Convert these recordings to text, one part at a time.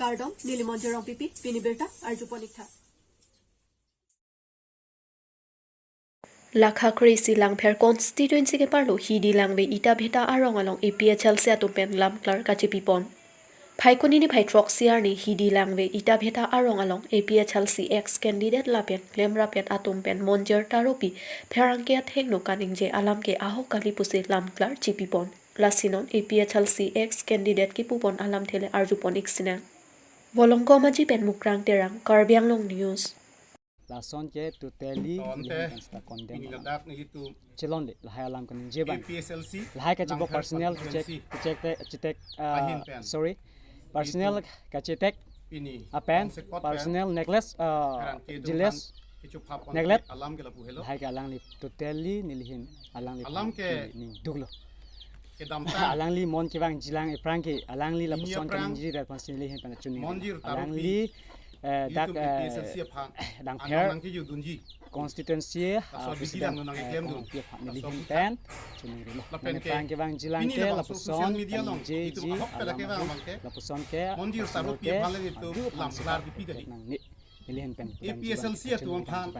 Kardom, Nilimonjerong Pipi, Pinibirta, Arjuponikta. Lakha Krisi Langpher constituency ke parlo hidi langwe ita bheta arong along APHL se atupen lam klar kachipipon. Phaikoni ni phaitrok siar ni hidi langwe ita bheta arong along APHL ex candidate lapen lemra pen atumpen monjer taropi pherangke thekno kaningje alam ke aho kalipuse lam klar chipipon. Lasinon APHL ex candidate ki pupon alam thele arjuponik sinang. Volongko maji pen mukrang terang Karbiang Long News. Lason ke tu teli insta condemn celon le lahai alam kan jeban lahai ka jibo personnel check sorry personnel ka check apen personnel necklace jiles necklace lahai ka alang li tu teli nilihin alang ke duglo alang li mon ke bang jilang eprang ke alang li la puson kan jiri dat pas nilihin pan chuni alang li dak dang pair constituency president nilihin pen chuni ri pen ke bang jilang ke la puson jeji la puson ke mondir tarup ye balen itu lamslar di piga nilihin pen APSLC tuang phan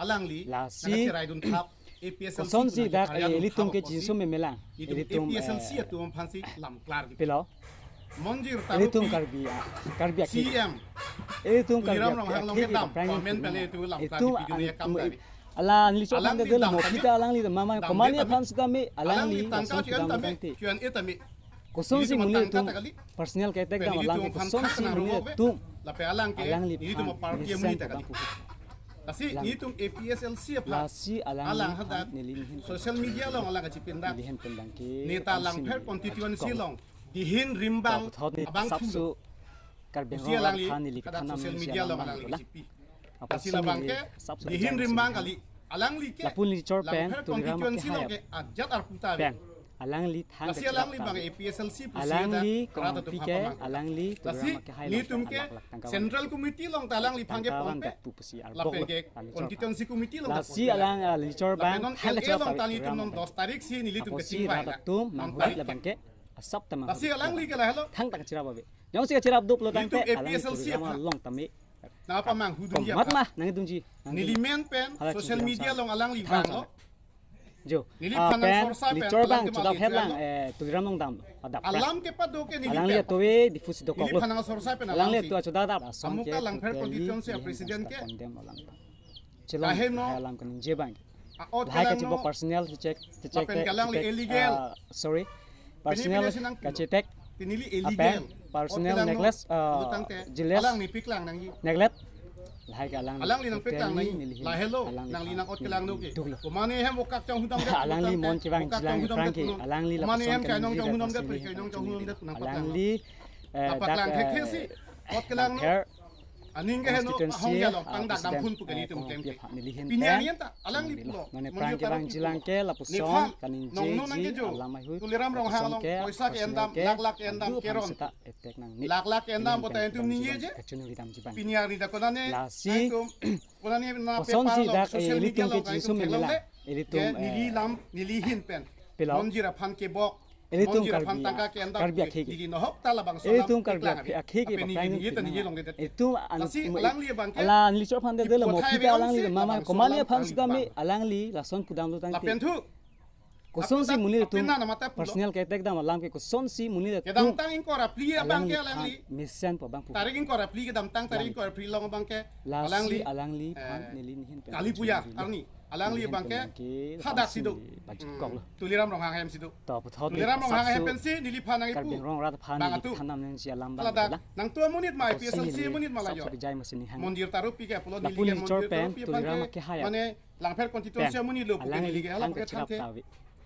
alangli lasi raidun thap APSLC son si dak elitum ke jinsu me melang elitum APSLC tuang phan si lamklar di pilo mondir elitum tarup karbi CM elitum Tuliram karbi rong hang long ke dam komen pele itu lamklar itu di dunia kamari ala li so pande de la mo kita alang li mama komani pan suka me alang li tangkau cian tame cian etami koson si muni tum personal ke tek dam alang koson si muni tum lape alang ke ini tu mo parti muni takali kasi ini tu APSLC apa lasi alang hadat social media long alang kaci pindah nilihin pendang ke neta lang per constituency long dihin rimbang abang sabsu karbe usia lang li kada social media long alang li kasi labang ke dihin rimbang kali alang li ke lapun li chor pen constituency long ke ajat arputa pen alang li thang kasi alang li bang APSLC alang li kompi alang li kasi ni tum ke central committee long talang li phangke pompe lapen ke constituency committee long lasi alang li chor bang thang ke long tali tum nom 10 tarik si ni li tum ke sing bai tum manghut la bangke asap tamang kasi alang li ke la hello thang tak chira babe nyong si chira dup lo tangpe alang li long tami na pa mang hudun ya mat mah nang dunji nilimen pen social media long alang li bang lo jo pen li chor bang chudap headlang tuliram long dam adap alam ke pa do ke ni alang li towe difus do ko nili phanang sorsa pen alang li to chuda da amuka lang per constituency president ke chilong alang kan je bang hai ka chibo personnel check sorry personnel ka check pinili illegal personnel necklace jiles alang ni piklang nang necklace lahai ka alang li nang piklang nang la hello nang li nang ot kelang no ke kumani hem okak chong hudang alang li mon chibang jilang franki alang li la kumani hem kai nong chong hunam de kai nong chong hunam de nang alang li paklang thek si ot kelang no aning ke heno hong ya long tang dak dam phun pu ke ni tum kem ke pinyan ta alang li pulo ngane prang ke bang jilang ke la puson kanin jeji alamai hu tuliram rong hang long poisa ke endam lak endam keron etek nang lak endam bota entum ni je kachunu ridam jibang pinyan ri da konane lasi konane na pe son si pa dak social media elitum ke long jisu me mela elitum nili lam nili hin pen monjira phan ke bok elitum karbi digi no hok tala bang solam elitum karbi akhi ke prang ni ni long de itu asi alang li bang ke ala li chor phan de la mo kita alang li mama komani phan suka me alang li la son pudam lu tang lapen thu koson si muni tu personal ke tek dam alang ke koson si muni de ke dam tang in kora pli bang ke alang li mission po bang pu tarik in kora pli ke dam tang tarik kora pli long bang ke alang li phan nilin hin kali puya arni alang li bang ke hadak sido tuliram rong hang hem sido to puthot tuliram rong hang hem pen si nili phanang kar ipu beng rong rat phan ni thanam nen si alam bang la nang tua munit mai PSLC munit malayo jai masin hang mondir tarupi ke pulo nili lapun chor mondir pen tarupi tuliram ke haya mane langper constituency munit lo alang nili li ke hang alang ke ke chirap thante tawi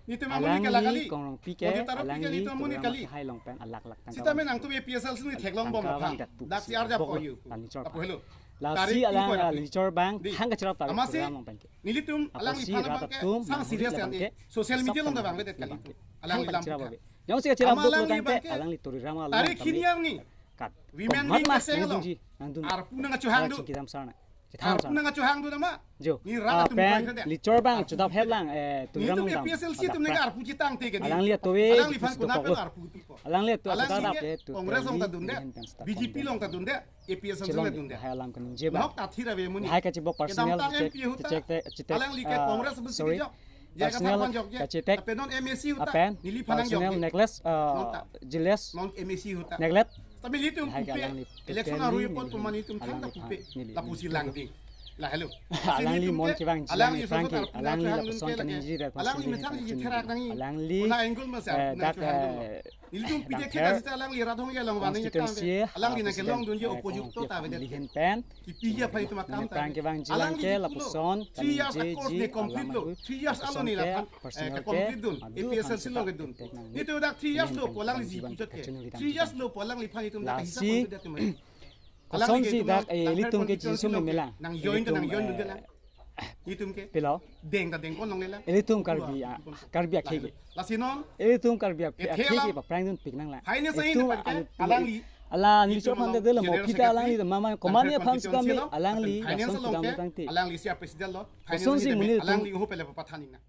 ni te mamuni ke lakali kong pike mondir tarupi alang ke li ni to munit kali hai long pen alak lak tang sita men ang tu PSLC ni theklong bom phang dak si arja po yu apo hello lasi alang li chor bang hang ke chirap tawi amasi long pen ke nilitum alang li phana bang ke sang serious yang social media long da bang le kali alang li lam yang si chirap duk lo tang pe alang li turi rama tarik khiniang ni kat women wing ke selo nang dun ar punang chu hang du kidam sarna tham Nang acu hang tu nama. jo Ni rat atum pen poin kada. licor bang cudap headlang tu Ni ram tu dam PSLC tu mereka arpu citang te ke. alang liat towe Alang li fan ko na pe arpu tu ko. alang liat tu Alang cudap si de tu Kongres ong ta dunde. BJP long ta dunde. APSLC cilon la dunde. hai alam kan je ba Nok ta thira be muni. hai ka ci bo personal check Alang li ke Kongres bu sorry sini. personal ka ci tek Tapi non MSC huta. apen Nili panang personal jok. necklace jelas Non MSC huta. necklace Tapi litum Hai ka kupe. alang li Election aru ye pon pemani tum thang la kupe. La pusi lang ding. La hello. alang li mon ki bang Alang jilang li franki sosok alang li la arpu person kan ji da Alang li metang ji therak nangi. alang li Una angle masa. dak Nilitum pide kita sita alang li radhong ya long wani constituency Alang li na ke long dun je opposite to ta be. lihin pen Ki pija pa itu makam ta. franki bang jilang ke la person kan 3 years ji course ji ne complete lo. 3 years alo ni la pan. Ka complete dun. APSL silo ke dun. Ni tu dak 3 years lo ko alang li ji pujat ke. 3 years lo ko alang li pan itu dak hisap ko dia tu. Kosong si dak litum ke ji sum melang Nang join tu nang join dun la. Itum ke pilo deng ta deng kon long le la. litum karbi akhege La sinon litum karbi akhege ba prang dun pik nang la Hai ne sai ne pan ke alang li ala ni so pan de la mo kita alang li mama komania pan suka me alang li Finance langsung long tukang ke tukang ti alang li sia president lo. Kosong si muni Alang li ho pele pa thani na.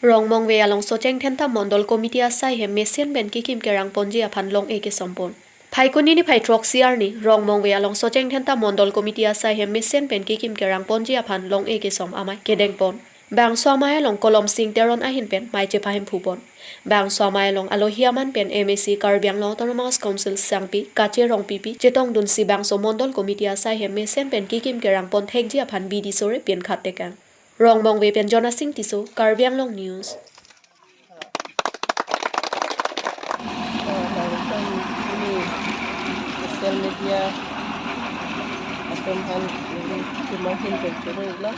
Rongmong ve along socheng thenta mondol committee asai he mesian ben ki kim kerang ponji aphan long eke sompon phaikoni ni phaitrok siar ni rongmong ve along socheng thenta mondol committee asai he mesian ben ki kim kerang ponji aphan long eke som amai kedeng pon bang swamai long kolom sing teron ahin pen mai che phahim phupon bang swamai long alohiaman pen MSC karbiang long autonomous council sangpi kache rong pipi chetong dun si bang so mondol committee asai he mesian pen ki kim kerang pon thekji aphan bidi sore pen khatekang Rongmong ve pen Jona Singh Tiso Karbiang Long News Social media akan semakin berkurang lah.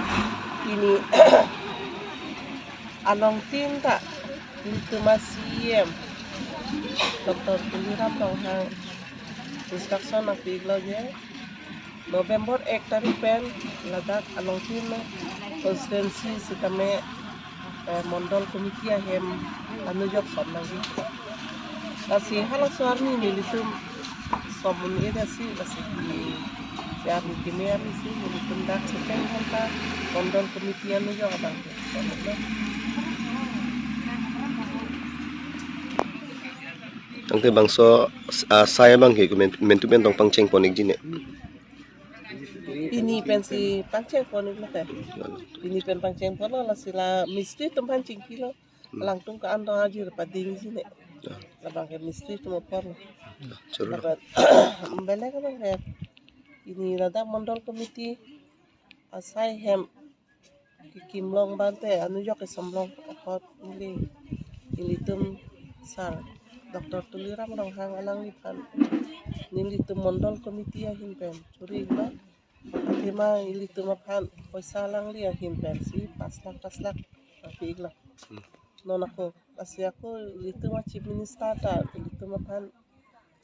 Ini along tim tak itu masih Dr. Tuliram Longhang instruction of Igloje November 1 tarikh pen ladak along tim konstituensi sikame mondol komiti ahem anujok som lagi kasi halak suarni nilitum somun ida si kasi ya mikimia si nilitum dak sekeng hanta mondol komiti anujok abang Angke bangso saya bang ke mentumen tong pangceng ponik jine. Ini pensi panceng ponik lah teh. Ini pen panceng ponik lah sila mistri tu pancing kilo. Langtung ke andong aja dapat ding sini. Labang ke mistri tu mopor. Dapat bela kan bang kayak ini rada mondol komiti asai hem kimlong bante anu jok ke semlong akot ini tum sar. Dr. Tuliram Longhang alang lipan nilitum mondol komiti ahin pen curi lah akhirnya nilitum apan poisa alang li ahin pen si pas lak tapi lah non aku kasi aku nilitum chief minister ta nilitum apan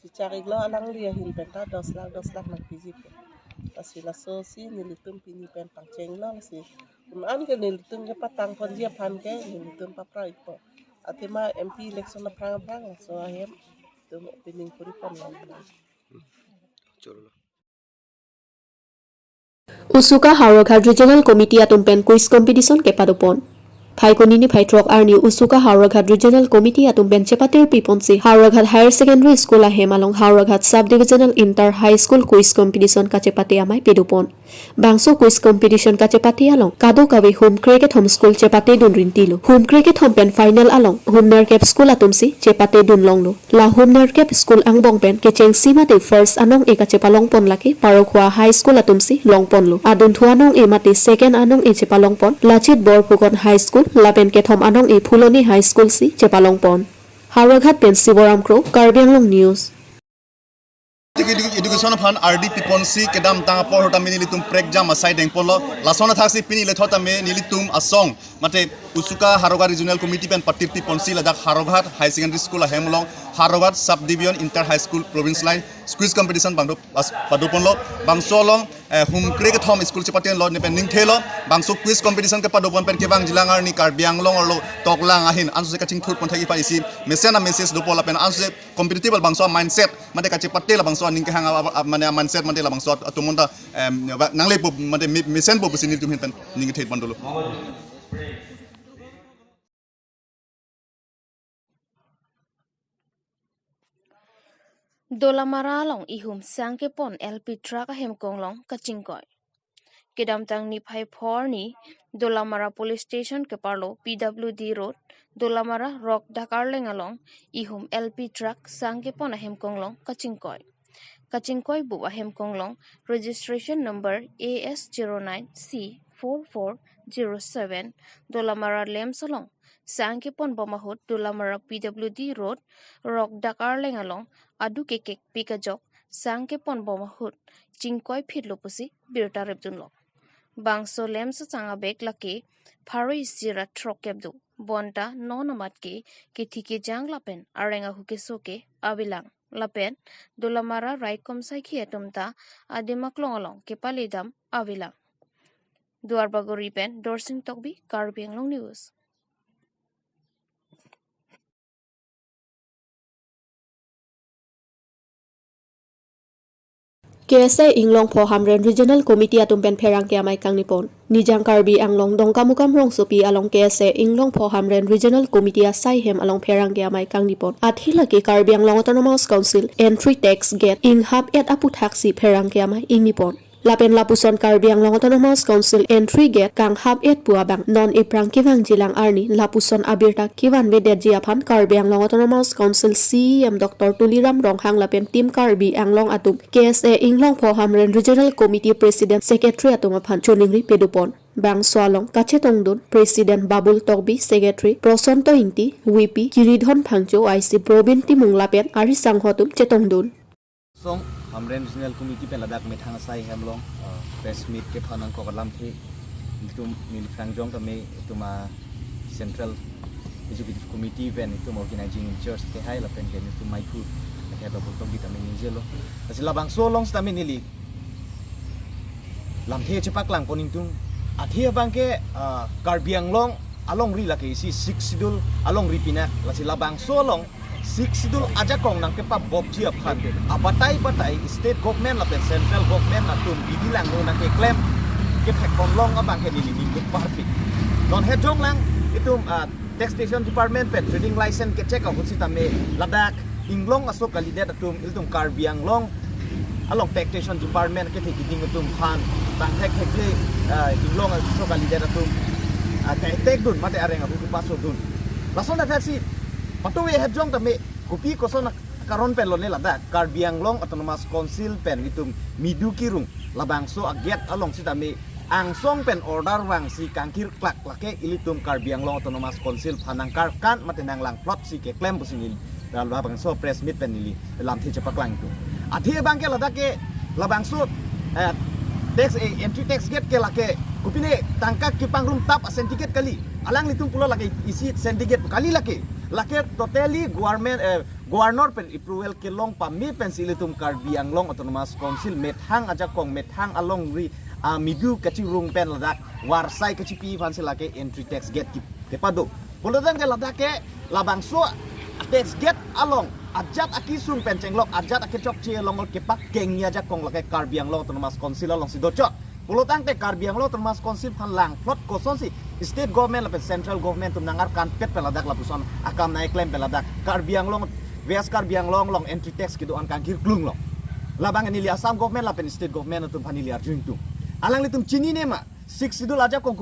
cicari lah alang li ahin pen ta 2 lak nak pijip kasi laso si nilitum pini pen pangceng lah si an ke nilitum ke patang pon dia pan ke nilitum papra ipo Atima MP election na prang so ahem tu pining kuripon lang. Usuka Hauraghat Regional Committee atumpen quiz competition ke padupon Phaikoni ni phaitrok arni Usuka Hauraghat Regional Committee atumpen chepatir piponsi Hauraghat Higher Secondary School ahem along Hauraghat Sub-Divisional Inter High School quiz competition kachepati amai pedupon Bangso quiz competition kachepati along kado kawi home cricket home school chepate dun rintilu home cricket home pen final along home narkep school atumsi chepate dun longlu la home narkep school angbong pen kecheng simate first anong eka chepalong pon laki parokhwa high school atumsi longpon lu adun thuanong emati second anong e chepalong pon lachit borpukon high school lapen kethom anong e phuloni high school si chepalong pon Hauraghat pen Siboram Kro Karbiang Long News Education fan RD piponsi kedam tanga por hota minilitum prek jam asai deng polo lasona thaksi pini le thota me nilitum asong mate Usuka Harogat Regional Committee pen Patirti Ponsi ladak Harogat High Secondary School Hemlong Harogat Subdivision Inter High School Province Line Quiz Competition bangdo padupon lo bangso long humkre ke thom school chepatian lo ne pen ningthelo bangso quiz competition ke padupon pen ke bang jilangar ni Karbiang long or lo toklang ahin ansu ka chingthut pon thagi pa isi message dopola pen ansu competitive bangso mindset mate ka chepate la bangso ning ke hang mane mindset mate la bangso atumonda nangle po mate mesen po businil tum pen ning thet bandolo Dolamara long ihum sangke pon LP truck hem kong long kachingkoy. Kedam tang ni phai phor ni Dolamara police station ke parlo PWD road Dolamara rock Dakar lengalong ihum LP truck sangke pon hem kong long kachingkoy. Kachingkoy bu hem kong long registration number AS09C4407 Dolamara lem salong sangke pon bomahut Dolamara PWD road rock Dakar lengalong adu kekek pikajok sangke pon bomahut chingkoy phitlo pusi birta repdun lo bangso lem sa changa bek lake phari sira trokebdu bonta nonamat ke thike jang lapen arenga huke soke abilang lapen Dolamara right kom sai khi atumta adimak longalong ke palidam abilang Duarbagori pen Dorsing Tokbi Karbi Anglong News. KSA Inglong Pho Hamren Regional Committee atum pen pherang ke amai kang nipon nijang Karbi Anglong dongkamukam rong sopi along KSA Inglong Pho Hamren Regional Committee asai hem along pherang ke amai kang nipon athila ke Karbi Anglong Autonomous Council entry tax gate inghap et apu taxi pherang ke amai ing nipon lapen lapuson Karbi Anglong Autonomous Council entry gate kang hab et puabang non iprang kiwang jilang arni lapuson abirta kiwan be det jiaphan Karbi Anglong Autonomous Council CM Dr. Tuliram Ronghang lapen tim Karbi Anglong atum KSA Inglong Pho Hamren Regional Committee President Secretary atum aphan choningri pedupon bang swalong kachetongdun President Babul Tokbi Secretary Prosonto Inti WP Kiridhon Phangcho IC Probinti Munglapen Ari Sanghotum Chetongdun Song Hamren Regional Committee pen ladak methang sai hemlong press meet ke phanang ko kalam thi tum mil frangjong tame tuma Central Executive Committee pen tum organizing in church ke hai la pen ke tum mai pu ke ba botong kita men jelo asila bang so long stame nili lam the chepak lang poning tung athia bang ke Karbi Anglong along ri la ke si 6 sidul along ri pina la sila bang so long sidul aja kong nang kepa bob jiap khan abatai state government la pen central government na tum bidilang no na ke claim ke phek kon long abang ke ni ni parti non he jong lang itu taxation department pen trading license ke check out sita me ladak inglong aso kalidet atum iltum Karbi Anglong along taxation department ke thi giding atum khan tang thek ke inglong aso kalidet atum ke tek dun mate arenga bu paso dun lason na taxi Patuwe hedjong tame kupi koson karon pen lone ladak Karbi Anglong Autonomous Council pen itum midukirung labangso aget along si tame angsong pen order wang si kangkir klak lake ilitum Karbi Anglong Autonomous Council phanangkar kan matenang lang plot si ke claim businil dal labangso press meet pen nili dalam thi cepak lang itu athi bangke ladake labangso tax entry tax gate ke lake kupine tangkak kipang room tap syndicate kali alang litung pulo lake isi syndicate kali lake totally governor pen approval ke long pa mi pensil itum Karbi Anglong Autonomous Council methang aja kong methang along ri midu kaci rung pen ladak warsai kaci pi fansil lake entry tax gate ke pado polodan ke ladak ke labangso tax gate along ajat akisung pen cenglok ajat akicok ci along ke pak gengnya aja kong lake Karbi Anglong Autonomous Council along sidocot pulutang te Karbi Anglong Autonomous Council phan lang plot koson si state government lapen central government tum nangar kan pet peladak lapuson akam naik klaim peladak Karbi Anglong VS Karbi Anglong long entry tax gitu an kangkir glung lo labang ni li Assam government lapen state government tum phanili arjung tum alang litum chini nema 6 sidul aja kong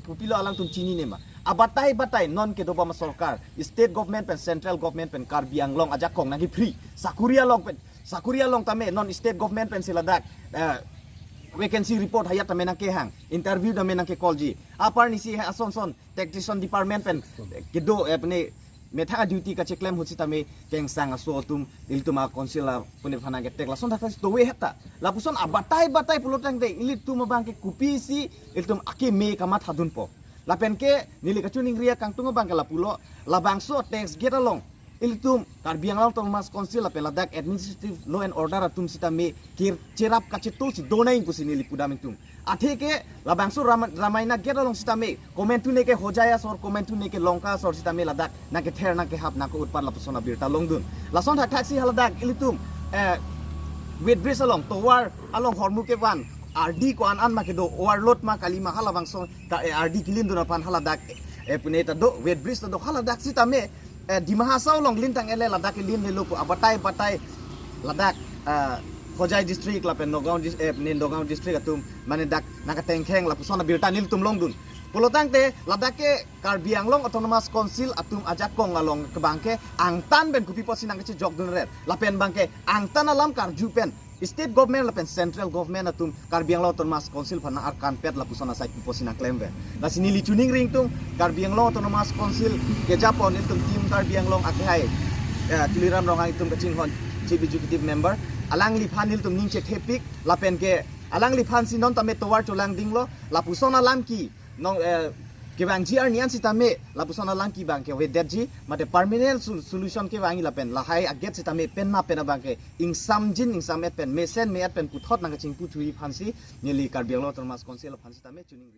kupilo alang tum chini nema abatai non ke doba masorkar state government pen central government pen Karbi Anglong aja kong nagi free sakuria long tame non state government pen siladak vacancy report hayat tamenang ke hang interview tamenang ke kolji apar nisi ason taxation department pen kedo apne metha duty ka claim hutsi tame teng sang aso tum iltuma council pune phana ke tekla son thafas to we heta lapuson abatai pulotang de ilitum bang ke kupi si iltum ake me kamat hadun po lapen ke nili kacuning ria kang tunga bang kala pulo labangso tax get along ilitum Karbiang Long Thomas Council lapen ladak administrative law and order atum sita me kir cerap kacetul si donain ku sini lipudam tum athe ke labangso ramaina get along sita me komentu ne ke hojaya sor komentu ne ke longka sor sita me ladak na ke ther na ke hap na ko utpar lapusona birta longdun lason thak taxi haladak ilitum with bridge along towar along hormu ke wan RD ko an ma ke do overload ma kali ma hala bangso RD kilin do na pan haladak puneta do with bridge do haladak sita me di mahasau long lintang ele ladak lin helo ko abatai ladak Hojai district la pen Nogau Nindogau district atum mane dak nakatengkheng la pusona birtanil tum longdun polotang te ladake Karbiang Long Autonomous Council atum ajak kong along ke bangke angtan ben kupi posinang ke jogdun red la pen bangke angtan alam karjupen state government la pen central government atum Karbiang Long Autonomous Council phana arkan pet la pusona sai kuposina klembe la sini li tuning ring tung Karbiang Long Autonomous Council ke Japon itum tim Karbiang Long akhai tiliram rongang itum kecing hon chief executive member alang liphan hil tum ning che thepik lapen ke alang liphan sinon tame towar cholang dinglo lapusona lamki nong ke bang GR nian sitame lapusona lamki bang ke wedji mate permanent solution ke bangi lapen lahai aget sitame pen na pen bang ke insam et pen mesen me et pen puthot nang ching pu chui phansi nili Karbiang Long Autonomous Council phansi tame chuning